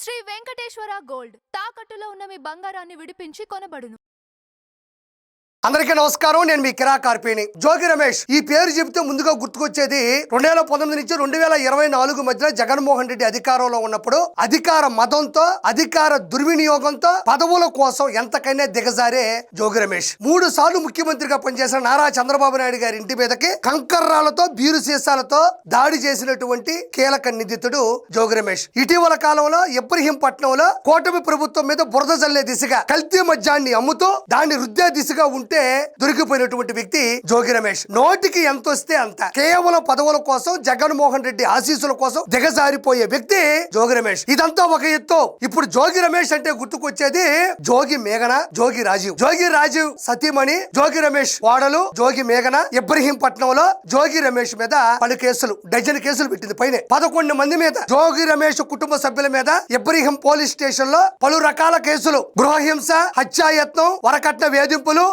Shri Venkateswara gold తాకట్టులో ఉన్న మీ బంగారాన్ని విడిపించి కొనబడును. అందరికీ నమస్కారం. నేను మీ కిరా కార్పేని. జోగి రమేష్ ఈ పేరు చెబితే ముందుగా గుర్తుకొచ్చేది 2019 నుంచి 2024 మధ్యన జగన్మోహన్ రెడ్డి అధికారంలో ఉన్నప్పుడు అధికార మదంతో అధికార దుర్వినియోగంతో పదవుల కోసం ఎంతకైనా దిగజారే జోగి రమేష్ 3 సార్లు ముఖ్యమంత్రిగా పనిచేసిన నారా చంద్రబాబు నాయుడు గారి ఇంటి మీదకి కంకర్రాలతో బీరు సీసాలతో దాడి చేసినటువంటి కీలక నిందితుడు జోగి రమేష్. ఇటీవల కాలంలో ఇబ్రహీంపట్నంలో కూటమి ప్రభుత్వం మీద బురద జల్లే దిశగా కల్తీ మద్యాన్ని అమ్ముతూ దాన్ని రుద్దే దిశగా ఉంటే దొరికిపోయినటువంటి వ్యక్తి జోగి రమేష్. నోటికి ఎంత వస్తే అంత కేవలం పదవుల కోసం జగన్మోహన్ రెడ్డి ఆశీస్సుల కోసం దిగజారిపోయే వ్యక్తి జోగి రమేష్. ఇదంతా ఒక ఎత్తు. ఇప్పుడు జోగి రమేష్ అంటే గుర్తుకొచ్చేది జోగి మేఘన, జోగి రాజీవ్ సతీమణి జోగి రమేష్ వాడలు జోగి మేఘన ఇబ్రహీంపట్నంలో జోగి రమేష్ మీద పలు కేసులు, డజన్ కేసులు పెట్టింది. పైన 11 మంది మీద, జోగి రమేష్ కుటుంబ సభ్యుల మీద ఇబ్రహీం పోలీస్ స్టేషన్ లో పలు రకాల కేసులు, గృహహింస, హత్యాయత్నం, వరకట్న వేధింపులు,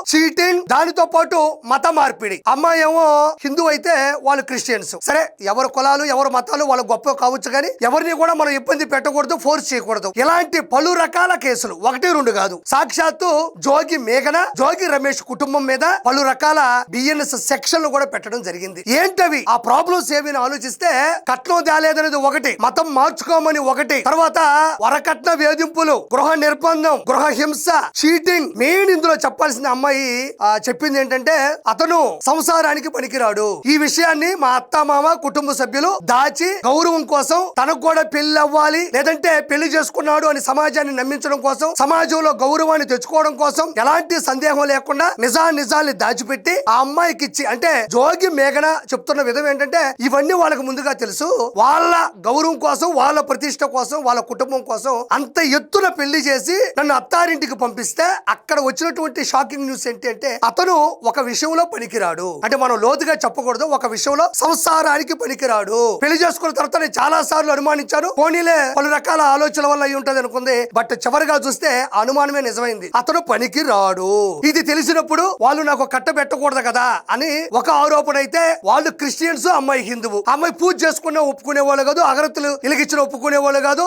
దానితో పాటు మత మార్పిడి. అమ్మాయి ఏమో హిందూ అయితే వాళ్ళు క్రిస్టియన్స్. సరే, ఎవరు కులాలు ఎవరు మతాలు వాళ్ళ గొప్ప కావచ్చు, కానీ ఎవరిని కూడా మనం ఇబ్బంది పెట్టకూడదు, ఫోర్స్ చేయకూడదు. ఇలాంటి పలు రకాల కేసులు 1-2 కాదు. సాక్షాత్తు జోగి మేఘన, జోగి రమేష్ కుటుంబం మీద పలు రకాల బిఎన్ఎస్ సెక్షన్లు కూడా పెట్టడం జరిగింది. ఏంటవి ఆ ప్రాబ్లమ్స్ ఏమైనా ఆలోచిస్తే, కట్నం తేలేదనేది ఒకటి, మతం మార్చుకోమని ఒకటి, తర్వాత వరకట్న వేధింపులు, గృహ నిర్బంధం, గృహ హింస, చీటింగ్. మెయిన్ ఇందులో చెప్పాల్సిన అమ్మాయి చెప్పింది ఏంటంటే అతను సంసారానికి పనికిరాడు. ఈ విషయాన్ని మా అత్త మామ కుటుంబ సభ్యులు దాచి గౌరవం కోసం, తనకు కూడా పెళ్లి అవ్వాలి లేదంటే పెళ్లి చేసుకున్నాడు అని సమాజాన్ని నమ్మించడం కోసం, సమాజంలో గౌరవాన్ని తెచ్చుకోవడం కోసం ఎలాంటి సందేహం లేకుండా నిజాన్ని దాచిపెట్టి ఆ అమ్మాయికి ఇచ్చి, అంటే జోగి మేఘన చెప్తున్న విధం ఏంటంటే ఇవన్నీ వాళ్ళకి ముందుగా తెలుసు. వాళ్ళ గౌరవం కోసం, వాళ్ళ ప్రతిష్ట కోసం, వాళ్ళ కుటుంబం కోసం అంత ఎత్తున పెళ్లి చేసి నన్ను అత్తారింటికి పంపిస్తే అక్కడ వచ్చినటువంటి షాకింగ్ న్యూస్ ఏంటి అంటే అతను ఒక విషయంలో పనికిరాడు. అంటే మనం లోతుగా చెప్పకూడదు, ఒక విషయంలో సంసారానికి పనికిరాడు. పెళ్లి చేసుకున్న తర్వాత నేను చాలా సార్లు అనుమానించాను, పోనీలే పలు రకాల ఆలోచనల వల్ల అయి ఉంటది అనుకుంది. బట్ చివరిగా చూస్తే అనుమానమే నిజమైంది, అతను పనికి రాడు. ఇది తెలిసినప్పుడు వాళ్ళు నాకు కట్టబెట్టకూడదు కదా అని ఒక ఆరోపణ అయితే, వాళ్ళు క్రిస్టియన్స్, అమ్మాయి హిందువు. అమ్మాయి పూజ చేసుకున్న ఒప్పుకునే వాళ్ళు కాదు, అగరత్తులు ఇలిగించిన ఒప్పుకునే వాళ్ళు కాదు,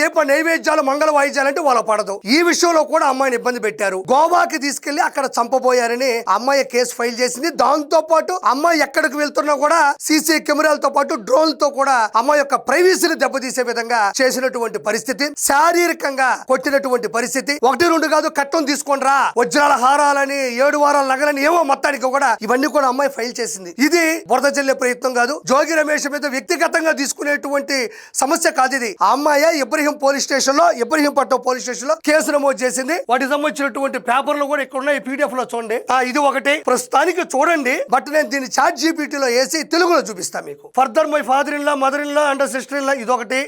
దీప నైవేద్యాలు మంగళ వాయిద్యాలంటే వాళ్ళ పడదు. ఈ విషయంలో కూడా అమ్మాయిని ఇబ్బంది పెట్టారు. గోవాకి తీసుకెళ్లి అక్కడ చంపబోయారని అమ్మాయి కేసు ఫైల్ చేసింది. దాంతో పాటు అమ్మాయి ఎక్కడికి వెళ్తున్నా కూడా సీసీ కెమెరాలతో పాటు డ్రోన్ తో కూడా అమ్మాయి యొక్క ప్రైవసీని దెబ్బతీసే విధంగా చేసినటువంటి పరిస్థితి, శారీరకంగా కొట్టినటువంటి పరిస్థితి. 1-2 కాదు, కట్నం తీసుకోండిరా, వజ్రాల హారాలని, 7 వారాల నగలని, ఏమో మొత్తానికి కూడా ఇవన్నీ కూడా అమ్మాయి ఫైల్ చేసింది. ఇది బురద జల్లే ప్రయత్నం కాదు, జోగి రమేష్ మీద వ్యక్తిగతంగా తీసుకునేటువంటి సమస్య కాదు ఇది. ఆ అమ్మాయి ఇబ్రహీంపట్నం పోలీస్ స్టేషన్ లో కేసు నమోదు చేసింది. వాటికి సంబంధించినటువంటి పేపర్లు కూడా ఇక్కడ ఉన్నాయి, పీడిఎఫ్ లో చూడండి. ఇది ఒకటి ప్రస్తుతానికి చూడండి, బట్ నేను దీన్ని చాట్ జీపీటీ లో వేసి తెలుగులో చూపిస్తా మీకు. Further my father in law, mother in law and sister in law, ఇదొకటి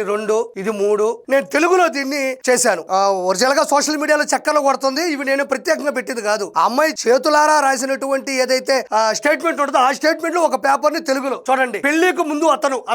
2, ఇది 3. నేను తెలుగులో దీన్ని చేశాను. ఒరిజినల్ గా సోషల్ మీడియాలో చక్కర్లు కొడుతుంది, ఇవి నేను ప్రత్యేకంగా పెట్టింది కాదు. ఆ అమ్మాయి చేతులారా రాసినటువంటి ఏదైతే స్టేట్మెంట్ ఉంటుందో ఆ స్టేట్మెంట్ లో ఒక పేపర్ ని తెలుగులో చూడండి. పెళ్లికి ముందు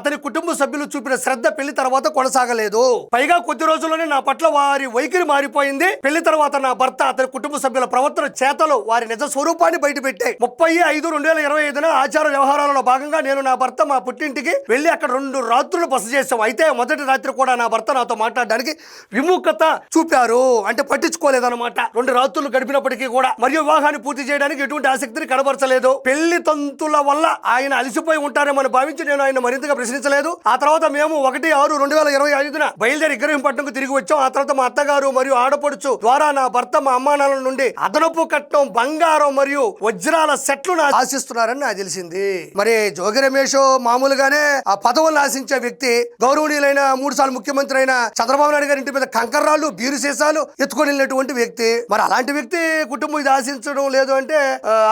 అతని కుటుంబ సభ్యులు చూపిన శ్రద్ధ పెళ్లి తర్వాత కొనసాగలేదు. పైగా కొద్ది రోజుల్లోనే నా పట్ల వారి వైఖరి మారిపోయింది. పెళ్లి తర్వాత నా భర్త, అతని కుటుంబ సభ్యుల ప్రవర్తన, చేతలు వారి నిజ స్వరూపాన్ని బయటపెట్టాయి. 30/5/2025 ఆచార వ్యవహారాలలో భాగంగా నేను నా భర్త మా పుట్టింటికి వెళ్లి అక్కడ 2 రాత్రులు బస చేశాం. అయితే మొదటి రాత్రి కూడా నా భర్త నాతో మాట్లాడడానికి విముఖత చూపారు, అంటే పట్టించుకోలేదన్నమాట. 2 రాత్రులు గడిపినప్పటికీ కూడా, మరియు వివాహాన్ని పూర్తి చేయడానికి ఎటువంటి ఆసక్తిని కనబరచలేదు. పెళ్లి తంతుల వల్ల ఆయన అలసిపోయి ఉంటారేమని భావించి నేను ఆయన మరింతగా ప్రశ్నించలేదు. ఆ తర్వాత మేము 1/6/2025 బయలుదేరి ఇబ్రహీంపట్నంకు తిరిగి వచ్చాం. ఆ తర్వాత మా అత్తగారు మరియు ఆడపడుచు ద్వారా నా భర్త మా అమ్మానాన్నల నుండి అదనపు కట్నం, బంగారం మరియు వజ్రాల సెట్లు ఆశిస్తున్నారని నాకు తెలిసింది. మరి జోగి రమేష్ మామూలుగానే ఆ పదవులను ఆశించే వ్యక్తి, గౌరవనీయులైన 3 సార్లు ముఖ్యమంత్రి అయిన చంద్రబాబు నాయుడు గారి ఇంటి మీద కంకర్రాళ్ళు, బీరు సీసాలు ఎత్తుకొని వెళ్ళినటువంటి వ్యక్తి. మరి అలాంటి వ్యక్తి కుటుంబం ఇది ఆశించడం లేదు అంటే,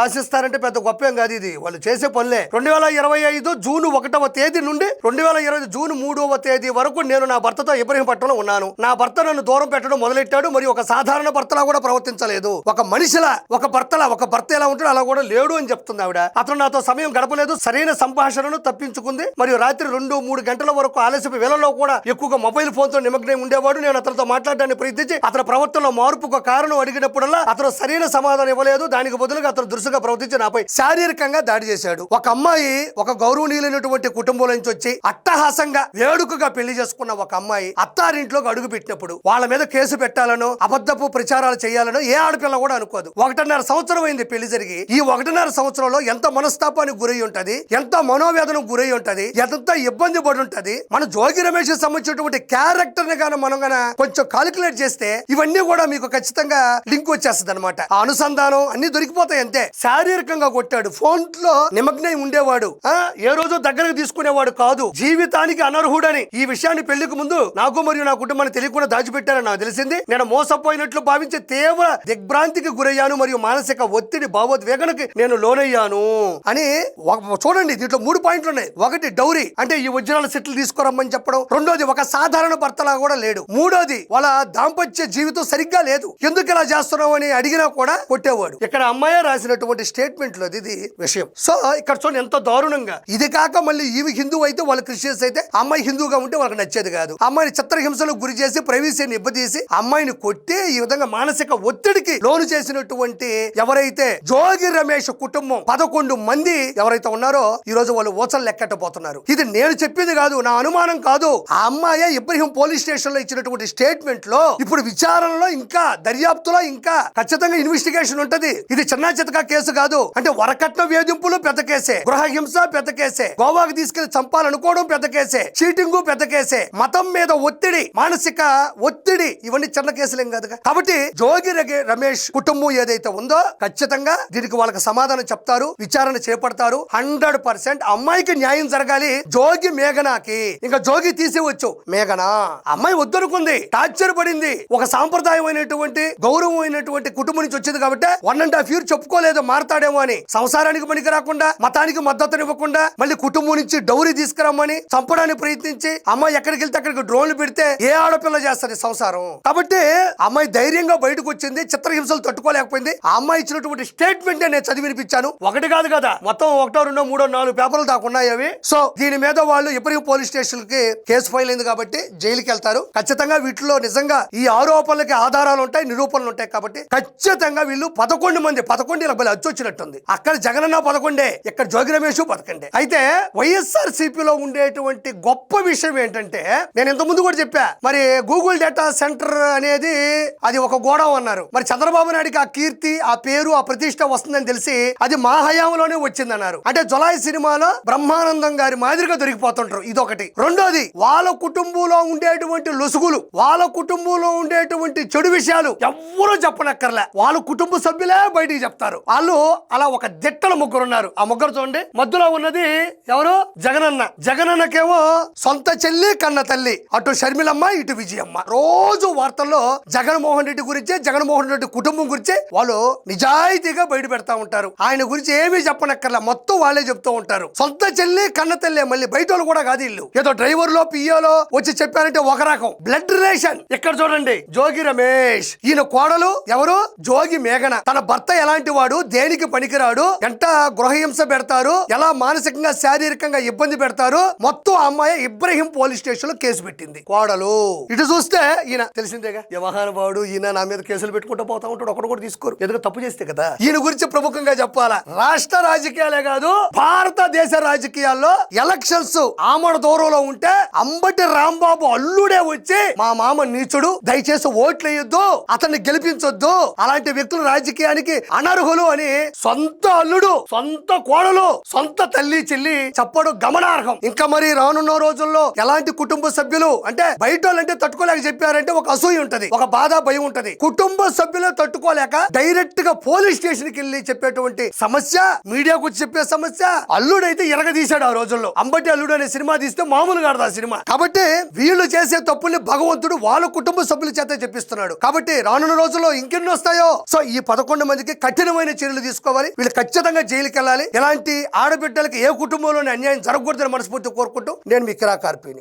ఆశిస్తారంటే పెద్ద గొప్పేం కాదు. ఇది వాళ్ళు చేసే పనులే. 2025 జూన్ 1వ తేదీ నుండి 2020 జూన్ 3వ తేదీ వరకు నేను నా భర్తతో ఇబ్రహీంపట్నంలో ఉన్నాను. నా భర్త నన్ను దూరం పెట్టడం మొదలెట్టాడు, మరియు ఒక సాధారణ భర్తలా కూడా ప్రవర్తించలేదు, ఒక మనిషిలా ఒక భర్త ఎలా ఉంటాడు అలా కూడా లేడు అని చెప్తుంది ఆవిడ. అతను నాతో సమయం గడపలేదు, సరైన సంభాషణను తప్పించుకుంది, మరియు రాత్రి 2-3 గంటల వరకు ఆలస్యపు వేళల్లో కూడా ఎక్కువగా మొబైల్ ఫోన్ తో నిమగ్నం ఉండేవాడు. నేను అతనితో మాట్లాడడానికి ప్రయత్నించి అతని ప్రవర్తనలో మార్పుకు కారణం అడిగినప్పుడల్లా అతను సరైన సమాధానం ఇవ్వలేదు. దానికి బదులుగా అతను దురుసుగా ప్రవర్తించి నాపై శారీరకంగా దాడి చేశాడు. ఒక అమ్మాయి ఒక గౌరవనీయులైనటువంటి కుటుంబంలో నుంచి వచ్చి అట్టహాసంగా వేడుకగా పెళ్లి చేసుకున్న ఒక అమ్మాయి అత్తారింట్లోకి అడుగు పెట్టినప్పుడు వాళ్ళ మీద కేసు పెట్టాలనో అబద్ధపు ప్రచారాలు చేయాలనో ఏ ఆడపిల్ల కూడా అనుకోదు. 1.5 సంవత్సరం అయింది పెళ్లి జరిగి. ఈ 1.5 సంవత్సరంలో ఎంత మనస్తాపానికి గురై ఉంటది, ఎంత మనోవేదనకు గురై ఉంటది, ఎంత ఇబ్బంది పడి ఉంటది. మన జోగి రమేష్ సంబంధించినటువంటి క్యారెక్టర్ ని గాన మనం గాన కొంచెం కాలిక్యులేట్ చేస్తే ఇవన్నీ కూడా మీకు ఖచ్చితంగా లింక్ వచ్చేస్తుంది అనమాట. ఆ అనుసంధానం అన్ని దొరికిపోతాయి. అంతే. శారీరకంగా కొట్టాడు, ఫోన్ లో నిమగ్నై ఉండేవాడు, ఏ రోజు దగ్గరకు తీసుకునేవాడు కాదు, జీవితానికి అనర్హుడని ఈ విషయాన్ని పెళ్లికి ముందు నాకు మరియు నా కుటుంబాన్ని తెలియకుండా దాచిపెట్టారని నాకు తెలిసింది. నేను మోసపోయినట్లు భావించి తీవ్ర దిగ్భ్రాంతికి గురయ్యాను మరియు మానసిక ఒత్తిడి భావోద్వేగనకి నేను లోనయ్యాను అని. చూడండి, దీంట్లో 3 పాయింట్లు ఉన్నాయి. 1, డౌరీ అంటే ఈ ఒరిజినల్ సెటిల్ తీసుకురమ్మని చెప్పడం. 2ది, ఒక సాధారణ భర్తలా కూడా లేడు. 3ది, వాళ్ళ దాంపత్య జీవితం సరిగ్గా లేదు, ఎందుకు ఇలా చేస్తున్నావు అని అడిగినా కూడా కొట్టేవాడు. ఇక్కడ అమ్మాయి రాసినటువంటి స్టేట్మెంట్ లో ఇది విషయం. సో ఇక్కడ చూడండి ఎంత దారుణంగా. ఇది కాక మళ్ళీ ఈవి హిందూ అయితే వాళ్ళు క్రిస్టియన్స్ అయితే, అమ్మాయి హిందూగా ఉంటే వాళ్ళకి నచ్చేది కాదు. అమ్మాయిని చిత్రహింసలకు గురి చేసి ప్రైవసీని ఇబ్బదీసి అమ్మాయిని కొట్టి ఈ విధంగా మానసిక ఒత్తిడికి లోను చేసినటువంటి ఎవరైతే జోగి రమేష్ కుటుంబం 11 మంది ఎవరైతే ఉన్నారో ఈ రోజు వాళ్ళు ఓచలు లెక్కట్టబోతున్నారు. ఇది నేను చెప్పింది కాదు, నా అనుమానం కాదు. ఆ అమ్మాయి ఇబ్రహీం పోలీస్ స్టేషన్ లో ఇచ్చినటువంటి స్టేట్మెంట్ లో ఇప్పుడు విచారణలో ఇంకా దర్యాప్తులో ఇంకా ఖచ్చితంగా ఇన్వెస్టిగేషన్ ఉంటది. ఇది చిన్న చితక కేసు కాదు. అంటే వరకట్న వేధింపులు పెద్ద కేసే, గృహహింస పెద్ద కేసే, గోవాకి తీసుకెళ్లి చంపాలనుకోవడం పెద్ద కేసే, చీటింగ్ పెద్ద కేసే, మతం మీద ఒత్తిడి, మానసిక ఒత్తిడి, ఇవన్నీ చిన్న కేసులేం కాదు. కాబట్టి జోగి రమేష్ కుటుంబం ఏదైతే ఉందో ఖచ్చితంగా దీనికి వాళ్ళకి సమాధానం చెప్తారు, విచారణ చేపడతారు. 100% అమ్మాయికి న్యాయం జరగాలి. జోగి మేఘనాకి ఇంకా జోగి తీసేవచ్చు. మేఘనా అమ్మాయి వద్దనుకుంది, టార్చర్ పడింది, ఒక సాంప్రదాయమైనటువంటి గౌరవమైనటువంటి కుటుంబం నుంచి వచ్చింది కాబట్టి 1.5 years చెప్పుకోలేదు మారతాడేమో అని. సంసారానికి పనికి రాకుండా, మతానికి మద్దతునివ్వకుండా, మళ్ళీ కుటుంబం నుంచి డౌరీ తీసుకురమ్మని చంపడానికి ప్రయత్నించి అమ్మాయి ఎక్కడికి వెళ్తే అక్కడికి డ్రోన్లు పెడితే ఏ ఆడపిల్ల చేస్తుంది సంసారం. కాబట్టి అమ్మాయి ధైర్యంగా బయటకు వచ్చింది, చిత్రహింసలు తట్టుకోలేకపోయింది. ఆ అమ్మాయి ఇచ్చినటువంటి స్టేట్మెంట్ నేను చదివి వినిపించాను. 1 కాదు కదా, మొత్తం 1, 2, 3, 4 పేపర్లు దాకా ఉన్నాయి అవి. సో దీని మీద వాళ్ళు ఇబ్రహీం పోలీస్ స్టేషన్ కి కేసు ఫైల్ అయింది కాబట్టి జైలుకి వెళ్తారు. ఖచ్చితంగా వీటిలో నిజంగా ఈ ఆరోపణలకి ఆధారాలు ఉంటాయి, నిరూపణలు ఉంటాయి. కాబట్టి ఖచ్చితంగా వీళ్ళు 11 మంది, 11 ఇలా అచ్చు వచ్చినట్టుంది. అక్కడ జగనన్న 11, ఇక్కడ జోగి రమేష్ 11. అయితే వైఎస్ఆర్ సిపిలో ఉండేటువంటి గొప్ప విషయం ఏంటంటే, నేను ఇంత ముందు కూడా చెప్పా, మరి గూగుల్ డేటా సెంటర్ అనేది అది ఒక గోడౌన్ అన్నారు. మరి చంద్రబాబు నాయుడికి ఆ కీర్తి, ఆ పేరు, ఆ ప్రతిష్ట వస్తుందని తెలిసి అది మా హయాంలోనే వచ్చిందన్నారు. అంటే జొలాయి సినిమాలో బ్రహ్మానందం గారి మాదిరిగా దొరికిపోతుంటారు. ఇదొకటి. 2ది, వాళ్ళ కుటుంబంలో ఉండేటువంటి లొసుగులు, వాళ్ళ కుటుంబంలో ఉండేటువంటి చెడు విషయాలు ఎవ్వరూ చెప్పనక్కర్లే, వాళ్ళ కుటుంబ సభ్యులే బయటికి చెప్తారు. వాళ్ళు అలా ఒక దిట్టల ముగ్గురు ఉన్నారు. ఆ ముగ్గురు చూడండి, మధ్యలో ఉన్నది ఎవరు? జగనన్న. జగనన్నకేమో సొంత చెల్లి కన్న తల్లి, అటు షర్మిలమ్మ ఇటు విజయమ్మ. రోజు వార్తల్లో జగన్మోహన్ రెడ్డి గురించి, జగన్మోహన్ రెడ్డి కుటుంబం గురించి వాళ్ళు నిజాయితీగా బయట పెడతా ఉంటారు. ఆయన గురించి ఏమీ చెప్పనక్కర్లా, మొత్తం వాళ్ళే చెప్తూ ఉంటారు. సొంత చెల్లి కన్న తల్లి, మళ్ళీ బయట వాళ్ళు కూడా కాదు. ఇల్లు ఏదో డ్రైవర్లో పియ్యోలో వచ్చి చెప్పారంటే ఒక రకం బ్లడ్ రిలేషన్. ఇక్కడ చూడండి, జోగి రమేష్ ఈయన కోడలు ఎవరు? జోగి మేఘన. తన భర్త ఎలాంటి వాడు, దేనికి పనికిరాడు, ఎంత గృహహింస పెడతారు, ఎలా మానసికంగా శారీరకంగా ఇబ్బంది పెడతారు, మొత్తం అమ్మాయి ఇబ్రహీం పోలీస్ స్టేషన్ లో కేసు పెట్టింది. కోడలు ఇటు చూస్తే ఈయన తెలిసిందేగా, వ్యవహారవాడు, ఈయన నా మీద కేసులు పెట్టుకుంటూ పోతా ఉంటాడు. ఒకడు కూడా తీసుకోరు, ఎందుకు తప్పు చేస్తే కదా. ఈయన గురించి ప్రముఖంగా చెప్పాలా, రాష్ట్ర రాజకీయాలే కాదు భారతదేశ రాజకీయాల్లో ఎలక్షన్స్ ఆమడ దూరంలో ఉంటే అంబటి రాంబాబు అల్లుడే వచ్చి మా మామ నీచుడు, దయచేసి ఓట్లు వేయొద్దు, అతన్ని గెలిపించొద్దు, అలాంటి వ్యక్తులు రాజకీయానికి అనర్హులు అని సొంత అల్లుడు, సొంత కోడలు, సొంత తల్లి చెల్లి చెప్పడం గమనార్హం. ఇంకా మరి రానున్న రోజుల్లో ఎలాంటి కుటుంబ సభ్యులు అంటే బయట వాళ్ళంటే తట్టుకోలేక చెప్పారంటే ఒక అసూయ ఉంటది, ఒక బాధ, భయం ఉంటది. కుటుంబ సభ్యులు తట్టుకోలేక డైరెక్ట్ గా పోలీస్ స్టేషన్ కి వెళ్ళి చెప్పేటువంటి సమస్య, మీడియాకు చెప్పే సమస్య. అల్లుడైతే ఎరగదీశాడు ఆ రోజుల్లో. అంబటి అల్లుడు అనే సినిమా తీస్తే మామూలుగా ఆ సినిమా. కాబట్టి వీళ్ళు చేసే తప్పుల్ని భగవంతుడు వాళ్ళ కుటుంబ సభ్యుల చేత చెప్పిస్తున్నాడు. కాబట్టి రానున్న రోజుల్లో ఇంకెన్ని వస్తాయో. సో ఈ 11 మందికి కఠినమైన చర్యలు తీసుకోవాలి. వీళ్ళు ఖచ్చితంగా జైలుకి వెళ్ళాలి. ఎలాంటి ఆడబిడ్డలకి ఏ కుటుంబంలోని అన్యాయం జరగకూడదని మనస్ఫూర్తి కోరుకుంటూ నేను మీ కిరా కార్పీని.